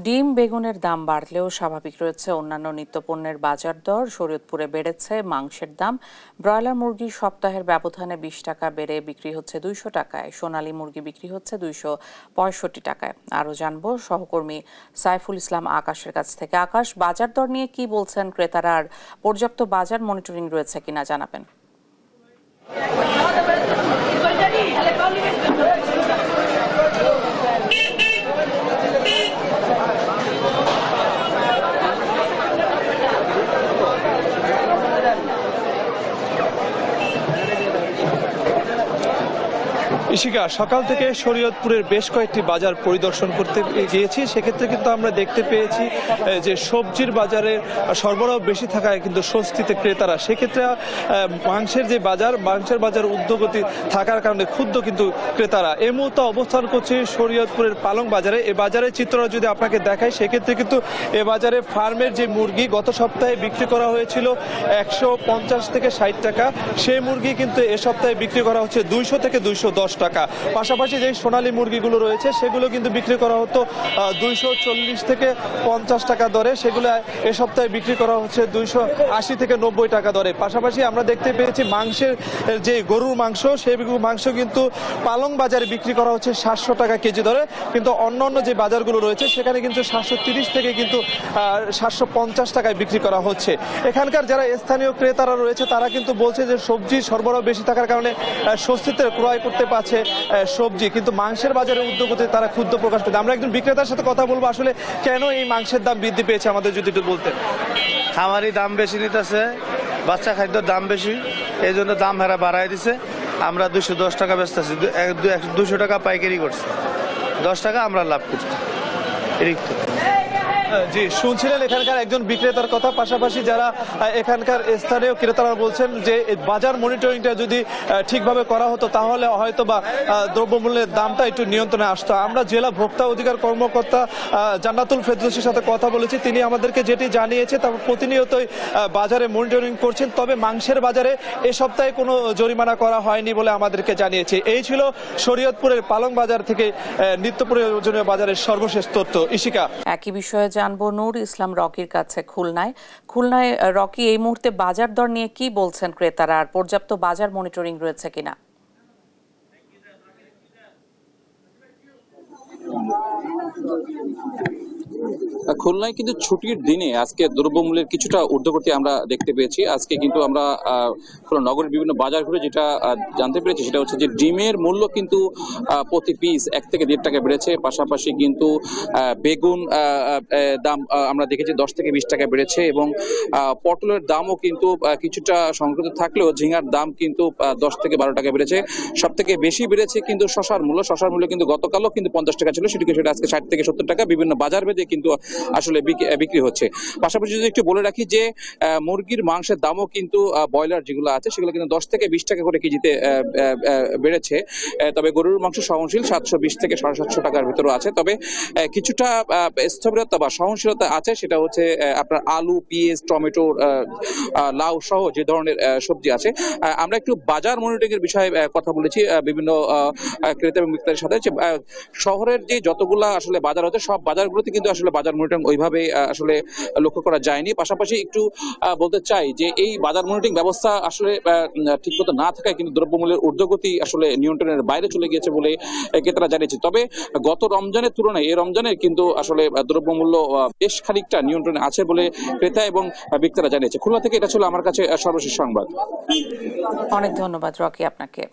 ডিম বেগুনের দাম বাড়লেও স্বাভাবিক রয়েছে অন্যান্য নিত্যপণ্যের বাজার দর। শরীয়তপুরে বেড়েছে মাংসের দাম। ব্রয়লার মুরগি সপ্তাহের ব্যবধানে 20 টাকা বেড়ে বিক্রি হচ্ছে 200 টাকায়। সোনালী মুরগি বিক্রি হচ্ছে 265 টাকায়। আরও জানবো সহকর্মী সাইফুল ইসলাম আকাশের কাছ থেকে। আকাশ, বাজার দর নিয়ে কি বলছেন ক্রেতারা, আর পর্যাপ্ত বাজার মনিটরিং রয়েছে কিনা জানাবেন। ইশিকা, সকাল থেকে শরীয়তপুরের বেশ কয়েকটি বাজার পরিদর্শন করতে গিয়েছি। সেক্ষেত্রে কিন্তু আমরা দেখতে পেয়েছি যে সবজির বাজারে সরবরাহ বেশি থাকায় কিন্তু স্বস্তিতে ক্রেতারা। সেক্ষেত্রে মাংসের যে বাজার, মাংসের বাজার ঊর্ধ্বগতি থাকার কারণে ক্ষুব্ধ কিন্তু ক্রেতারা। এই মুহূর্তে অবস্থান করছি শরীয়তপুরের পালং বাজারে। এই বাজারের চিত্রটা যদি আপনাকে দেখাই, সেক্ষেত্রে কিন্তু এ বাজারে ফার্মের যে মুরগি গত সপ্তাহে বিক্রি করা হয়েছিল 150 থেকে 60 টাকা, সেই মুরগি কিন্তু এ সপ্তাহে বিক্রি করা হচ্ছে 200 থেকে 210 টাকা। পাশাপাশি যে সোনালী মুরগিগুলো রয়েছে সেগুলো কিন্তু বিক্রি করা হতো 240 থেকে 50 টাকা দরে, সেগুলো এ সপ্তাহে বিক্রি করা হচ্ছে 280 থেকে 90 টাকা দরে। পাশাপাশি আমরা দেখতে পেয়েছি মাংসের যে গরুর মাংস, সেই মাংস কিন্তু পালং বাজারে বিক্রি করা হচ্ছে 700 টাকা কেজি দরে, কিন্তু অন্যান্য যে বাজারগুলো রয়েছে সেখানে কিন্তু 730 থেকে কিন্তু 750 টাকায় বিক্রি করা হচ্ছে। এখানকার যারা স্থানীয় ক্রেতারা রয়েছে তারা কিন্তু বলছে যে সবজি সরবরাহ বেশি থাকার কারণে স্বস্তিতে ক্রয় করতে পারছে সবজি, কিন্তু মাংসের বাজারে উদ্যোগতে তারা ক্ষুব্ধ প্রকাশ করছে। আমরা একজন বিক্রেতার সাথে কথা বলবো, আসলে কেন এই মাংসের দাম বৃদ্ধি পেয়েছে আমাদের যদি একটু বলতেন। খামারি দাম বেশি নিতেছে, বাচ্চা খাদ্যর দাম বেশি, এই জন্য দাম হেরা বাড়াই দিছে। আমরা 210 টাকা বেচতেছি, 200 টাকা পাইকারি করছি, 10 টাকা আমরা লাভ করছি। জি, শুনছিলেন এখানকার একজন বিক্রেতার কথা। পাশাপাশি যারা এখানকার স্থানীয় ক্রেতারা বলছেন যে বাজার মনিটরিংটা যদি ঠিকভাবে করা হতো তাহলে হয়তো বা দ্রব্যমূল্যের দামটা একটু নিয়ন্ত্রণে আসতো। আমরা জেলা ভোক্তা অধিকার কর্মকর্তা জান্নাতুল ফেরদৌসীর সাথে কথা বলেছি। তিনি আমাদেরকে যেটি জানিয়েছে তা প্রতিনিয়তই বাজারে মনিটরিং করছেন, তবে মাংসের বাজারে এ সপ্তাহে কোনো জরিমানা করা হয়নি বলে আমাদেরকে জানিয়েছে। এই ছিল শরীয়তপুরের পালং বাজার থেকে নিত্য প্রয়োজনীয় বাজারের সর্বশেষ তথ্য। ইশিকা, একই বিষয়ে জানবো নূর ইসলাম রকির কাছে খুলনায়। রকি, এই মুহূর্তে বাজার দর নিয়ে কি বলছেন ক্রেতারা, আর পর্যাপ্ত বাজার মনিটরিং রয়েছে কিনা? খুলনায় কিন্তু ছুটির দিনে আজকে দ্রব্যমূল্যের কিছুটা ঊর্ধ্বগতি আমরা দেখতে পেয়েছি। আজকে কিন্তু আমরা খুলনা নগরের বিভিন্ন বাজার ঘুরে যেটা জানতে পেরেছি সেটা হচ্ছে যে ডিমের মূল্য কিন্তু প্রতি পিস 1 থেকে 1.5 টাকা বেড়েছে। পাশাপাশি কিন্তু বেগুন দাম আমরা দেখেছি 10 থেকে 20 টাকা বেড়েছে, এবং পটলের দামও কিন্তু কিছুটা সংকট থাকলেও ঝিঙার দাম কিন্তু 10 থেকে 12 টাকা বেড়েছে। সব থেকে বেশি বেড়েছে কিন্তু শশার মূল্য কিন্তু গতকালও কিন্তু 50 টাকা ছিল, সেটা আজকে 60 থেকে 70 টাকা। বিভিন্ন বাজার ভেদে কিন্তু আসলে বিক্রি হচ্ছে। পাশাপাশি যদি একটু বলে রাখি যে মুরগির মাংসের দামও কিন্তু ব্রয়লার যেগুলো আছে সেগুলো কিন্তু 10 থেকে 20 টাকা করে কেজিতে বেড়েছে। তবে গরুর মাংস সহনশীল 720 থেকে 750 টাকার ভিতরে আছে। তবে কিছুটা স্থবিরতা বা সহনশীলতা আছে, সেটা হচ্ছে আপনার আলু, পেঁয়াজ, টমেটো, লাউ সহ যে ধরনের সবজি আছে। আমরা একটু বাজার মনিটরিং এর বিষয়ে কথা বলেছি বিভিন্ন ক্রেতা এবং বিক্রেতার সাথে। শহরের যে যতগুলা আসলে বাজার হচ্ছে সব বাজারগুলোতে কিন্তু আসলে বাজার মনিটরিং ওইভাবে আসলে লক্ষ্য করা যায়নি। পাশাপাশি একটু বলতে চাই যে এই বাজার মনিটরিং ব্যবস্থা আসলে ঠিকমতো না থাকায় কিন্তু দ্রব্যমূল্যের ঊর্ধ্বগতি আসলে নিয়ন্ত্রণের বাইরে চলে গিয়েছে বলে ক্রেতারা জানিয়েছে। তবে গত রমজানের তুলনায় এই রমজানে কিন্তু আসলে দ্রব্যমূল্য বেশ খানিকটা নিয়ন্ত্রণে আছে বলে ক্রেতা এবং বিক্রেতারা জানিয়েছে। খুলনা থেকে এটা ছিল আমার কাছে সর্বশেষ সংবাদ। অনেক ধন্যবাদ রকি আপনাকে।